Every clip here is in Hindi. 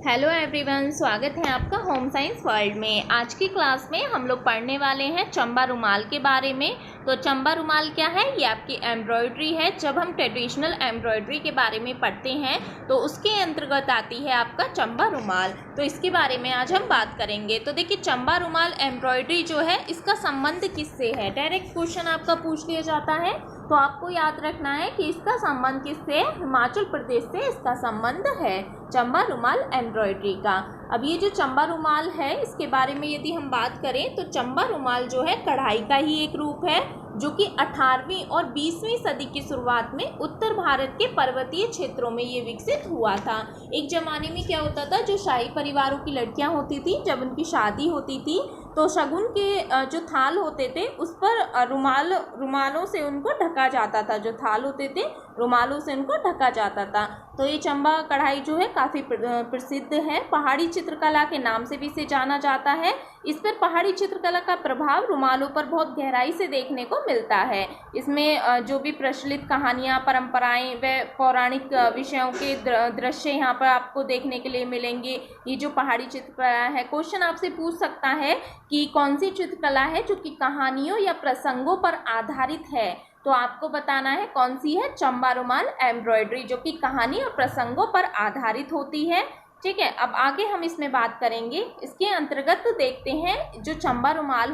हेलो एवरीवन, स्वागत है आपका होम साइंस वर्ल्ड में। आज की क्लास में हम लोग पढ़ने वाले हैं चंबा रुमाल के बारे में। तो चंबा रुमाल क्या है? ये आपकी एम्ब्रॉयडरी है। जब हम ट्रेडिशनल एम्ब्रॉयडरी के बारे में पढ़ते हैं तो उसके अंतर्गत आती है आपका चंबा रुमाल। तो इसके बारे में आज हम बात करेंगे। तो देखिए, चंबा रुमाल एम्ब्रॉयडरी जो है इसका संबंध किससे है? डायरेक्ट क्वेश्चन आपका पूछ लिया जाता है, तो आपको याद रखना है कि इसका संबंध किससे? हिमाचल प्रदेश से इसका संबंध है, चंबा रुमाल एम्ब्रॉयडरी का। अब ये जो चंबा रुमाल है इसके बारे में यदि हम बात करें तो चंबा रुमाल जो है कढ़ाई का ही एक रूप है, जो कि 18वीं और 20वीं सदी की शुरुआत में उत्तर भारत के पर्वतीय क्षेत्रों में ये विकसित हुआ था। एक ज़माने में क्या होता था, जो शाही परिवारों की लड़कियां होती थी, जब उनकी शादी होती थी तो शगुन के जो थाल होते थे उस पर रुमालों से उनको ढका जाता था। जो थाल होते थे रुमालों से उनको ढका जाता था। तो ये चंबा कढ़ाई जो है काफ़ी प्रसिद्ध है। पहाड़ी चित्रकला के नाम से भी इसे जाना जाता है। इस पर पहाड़ी चित्रकला का प्रभाव रुमालों पर बहुत गहराई से देखने को मिलता है। इसमें जो भी प्रचलित कहानियाँ, परंपराएं व पौराणिक विषयों के दृश्य यहाँ पर आपको देखने के लिए मिलेंगे। ये जो पहाड़ी चित्रकला है, क्वेश्चन आपसे पूछ सकता है कि कौन सी चित्रकला है जो कि कहानियों या प्रसंगों पर आधारित है। तो आपको बताना है कौन सी है? चंबा रुमाल एम्ब्रॉयडरी, जो कि कहानी और प्रसंगों पर आधारित होती है। ठीक है, अब आगे हम इसमें बात करेंगे। इसके अंतर्गत देखते हैं जो चंबा रुमाल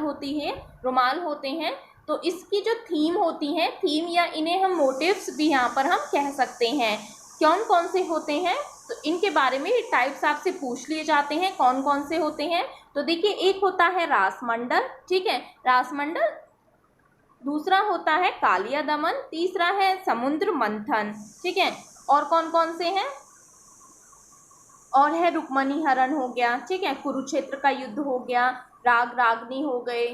होते हैं तो इसकी जो थीम होती है, थीम या इन्हें हम मोटिव्स भी यहाँ पर हम कह सकते हैं। कौन कौन से होते हैं तो इनके बारे में टाइप्स आपसे पूछ लिए जाते हैं, कौन कौन से होते हैं। तो देखिए, एक होता है रासमंडल, ठीक है, रासमंडल। दूसरा होता है कालिया दमन, तीसरा है समुद्र मंथन, ठीक है। और कौन कौन से हैं? और है रुक्मणी हरण हो गया, ठीक है, कुरुक्षेत्र का युद्ध हो गया, राग रागनी हो गए,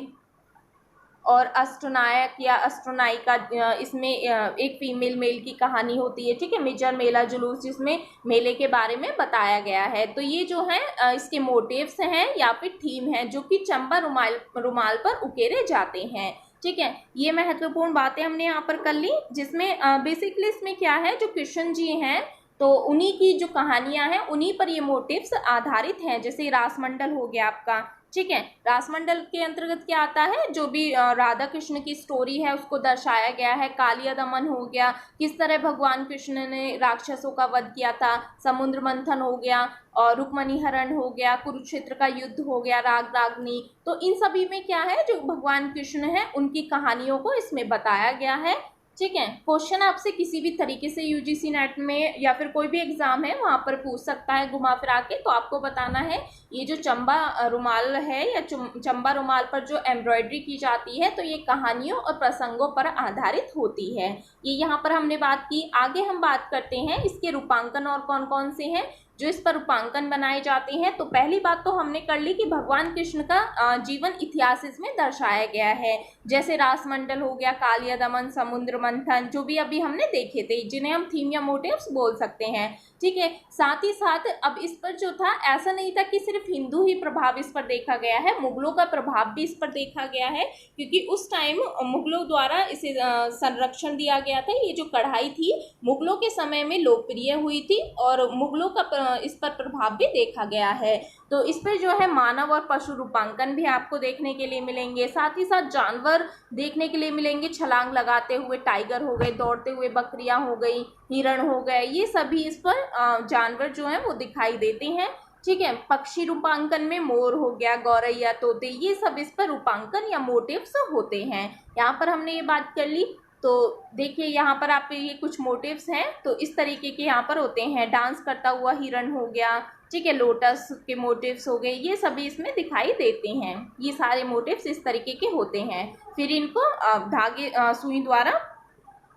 और अष्टनायक या अष्टनायिका, इसमें एक फीमेल मेल की कहानी होती है, ठीक है, मिजर मेला जुलूस, जिसमें मेले के बारे में बताया गया है। तो ये जो है इसके मोटिव्स हैं या फिर थीम है जो कि चंबा रुमाल पर उकेरे जाते हैं, ठीक है। ये महत्वपूर्ण बातें हमने यहाँ पर कर ली, जिसमें बेसिकली इसमें क्या है, जो कृष्ण जी हैं तो उन्हीं की जो कहानियां हैं उन्हीं पर ये मोटिव्स आधारित हैं। जैसे रासमंडल हो गया आपका, ठीक है, रासमंडल के अंतर्गत क्या आता है, जो भी राधा कृष्ण की स्टोरी है उसको दर्शाया गया है। कालिया दमन हो गया, किस तरह भगवान कृष्ण ने राक्षसों का वध किया था। समुद्र मंथन हो गया, और रुक्मणी हरण हो गया, कुरुक्षेत्र का युद्ध हो गया, राग रागनी। तो इन सभी में क्या है, जो भगवान कृष्ण है उनकी कहानियों को इसमें बताया गया है, ठीक है। क्वेश्चन आपसे किसी भी तरीके से यूजीसी नेट में या फिर कोई भी एग्जाम है वहाँ पर पूछ सकता है घुमा फिरा के। तो आपको बताना है ये जो चंबा रुमाल है या चंबा रुमाल पर जो एम्ब्रॉयडरी की जाती है तो ये कहानियों और प्रसंगों पर आधारित होती है। ये यहाँ पर हमने बात की। आगे हम बात करते हैं इसके रूपांकन और कौन कौन से हैं जो इस पर रूपांकन बनाए जाते हैं। तो पहली बात तो हमने कर ली कि भगवान कृष्ण का जीवन इतिहास इसमें दर्शाया गया है। जैसे रासमंडल हो गया, कालिया दमन, समुद्र मंथन, जो भी अभी हमने देखे थे, जिन्हें हम थीम या मोटिव्स बोल सकते हैं, ठीक है। साथ ही साथ अब इस पर जो था, ऐसा नहीं था कि सिर्फ हिंदू ही प्रभाव इस पर देखा गया है, मुगलों का प्रभाव भी इस पर देखा गया है, क्योंकि उस टाइम मुगलों द्वारा इसे संरक्षण दिया गया था। ये जो कढ़ाई थी मुगलों के समय में लोकप्रिय हुई थी और मुगलों का इस पर प्रभाव भी देखा गया है। तो इस पर जो है मानव और पशु रूपांकन भी आपको देखने के लिए मिलेंगे। साथ ही साथ जानवर देखने के लिए मिलेंगे, छलांग लगाते हुए टाइगर हो गए, दौड़ते हुए बकरियां हो गई, हिरण हो गए, ये सभी इस पर जानवर जो हैं वो दिखाई देते हैं, ठीक है। पक्षी रूपांकन में मोर हो गया, गौरैया, तोते, ये सब इस पर रूपांकन या मोटिव्स होते हैं। यहाँ पर हमने ये बात कर ली। तो देखिए, यहाँ पर आप ये कुछ मोटिव्स हैं तो इस तरीके के यहाँ पर होते हैं। डांस करता हुआ हिरण हो गया, ठीक है, लोटस के मोटिव्स हो गए, ये सभी इसमें दिखाई देते हैं। ये सारे मोटिव्स इस तरीके के होते हैं। फिर इनको धागे सुई द्वारा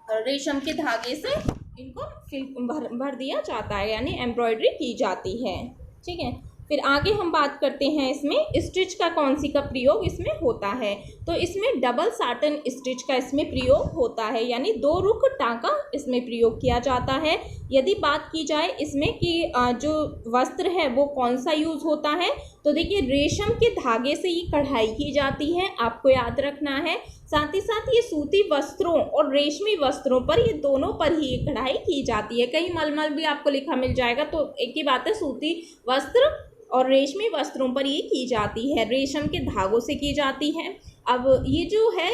रेशम के धागे से इनको भर दिया जाता है, यानी एम्ब्रॉयडरी की जाती है, ठीक है। फिर आगे हम बात करते हैं इसमें स्टिच का कौन सी का प्रयोग इसमें होता है। तो इसमें डबल साटन स्टिच का इसमें प्रयोग होता है, यानी 2 रुख टाँका इसमें प्रयोग किया जाता है। यदि बात की जाए इसमें कि जो वस्त्र है वो कौन सा यूज़ होता है, तो देखिए रेशम के धागे से ये कढ़ाई की जाती है, आपको याद रखना है। साथ ही साथ ये सूती वस्त्रों और रेशमी वस्त्रों पर, ये दोनों पर ही ये कढ़ाई की जाती है। कहीं मलमल भी आपको लिखा मिल जाएगा, तो एक ही बात है, सूती वस्त्र और रेशमी वस्त्रों पर ये की जाती है, रेशम के धागों से की जाती है। अब ये जो है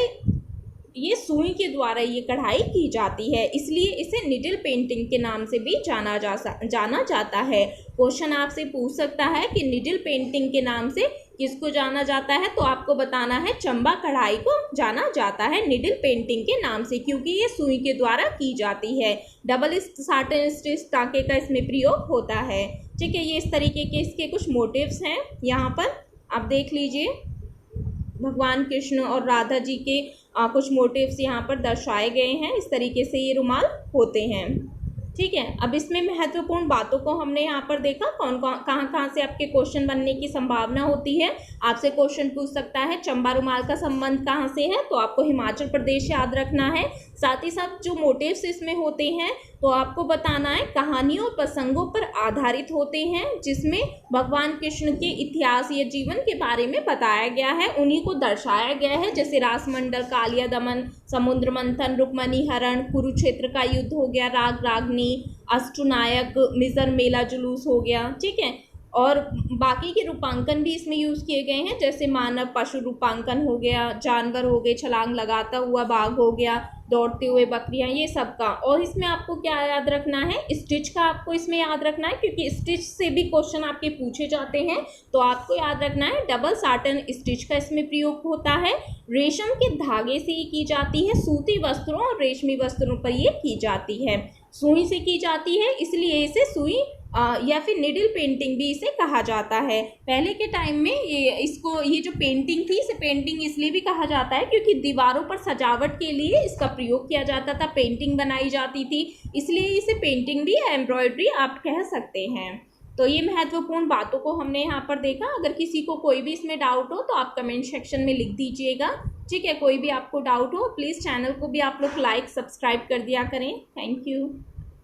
ये सुई के द्वारा ये कढ़ाई की जाती है, इसलिए इसे निडल पेंटिंग के नाम से भी जाना जाता है। क्वेश्चन आपसे पूछ सकता है कि निडल पेंटिंग के नाम से किसको जाना जाता है, तो आपको बताना है चंबा कढ़ाई को जाना जाता है निडल पेंटिंग के नाम से, क्योंकि ये सुई के द्वारा की जाती है। डबल साटन स्टिच टाँके का इसमें प्रयोग होता है। ठीक है, ये इस तरीके के इसके कुछ मोटिव्स हैं, यहाँ पर आप देख लीजिए। भगवान कृष्ण और राधा जी के कुछ मोटिव्स यहाँ पर दर्शाए गए हैं। इस तरीके से ये रुमाल होते हैं। ठीक है, अब इसमें महत्वपूर्ण बातों को हमने यहाँ पर देखा, कौन कौन कहाँ से आपके क्वेश्चन बनने की संभावना होती है। आपसे क्वेश्चन पूछ सकता है चंबा रुमाल का संबंध कहाँ से है, तो आपको हिमाचल प्रदेश याद रखना है। साथ ही साथ जो मोटिव्स इसमें होते हैं तो आपको बताना है कहानियों और प्रसंगों पर आधारित होते हैं, जिसमें भगवान कृष्ण के इतिहास या जीवन के बारे में बताया गया है, उन्हीं को दर्शाया गया है। जैसे रासमंडल, कालिया दमन, समुद्र मंथन, रुक्मणी हरण, कुरुक्षेत्र का युद्ध हो गया, राग रागनी, अष्टनायक, मिजर मेला जुलूस हो गया। ठीक है, और बाकी के रूपांकन भी इसमें यूज़ किए गए हैं, जैसे मानव पशु रूपांकन हो गया, जानवर हो गए, छलांग लगाता हुआ बाघ हो गया, दौड़ते हुए बकरियां, ये सब का। और इसमें आपको क्या याद रखना है, स्टिच का आपको इसमें याद रखना है, क्योंकि स्टिच से भी क्वेश्चन आपके पूछे जाते हैं। तो आपको याद रखना है डबल साटन स्टिच का इसमें प्रयोग होता है। रेशम के धागे से ये की जाती है, सूती वस्त्रों और रेशमी वस्त्रों पर ये की जाती है। सुई से की जाती है, इसलिए इसे सुई या फिर निडल पेंटिंग भी इसे कहा जाता है। पहले के टाइम में ये जो पेंटिंग थी, इसे पेंटिंग इसलिए भी कहा जाता है क्योंकि दीवारों पर सजावट के लिए इसका प्रयोग किया जाता था, पेंटिंग बनाई जाती थी, इसलिए इसे पेंटिंग भी, एम्ब्रॉयडरी आप कह सकते हैं। तो ये महत्वपूर्ण बातों को हमने यहाँ पर देखा। अगर किसी को कोई भी इसमें डाउट हो तो आप कमेंट सेक्शन में लिख दीजिएगा। ठीक है, कोई भी आपको डाउट हो प्लीज़ चैनल को भी आप लोग लाइक सब्सक्राइब कर दिया करें। Thank you.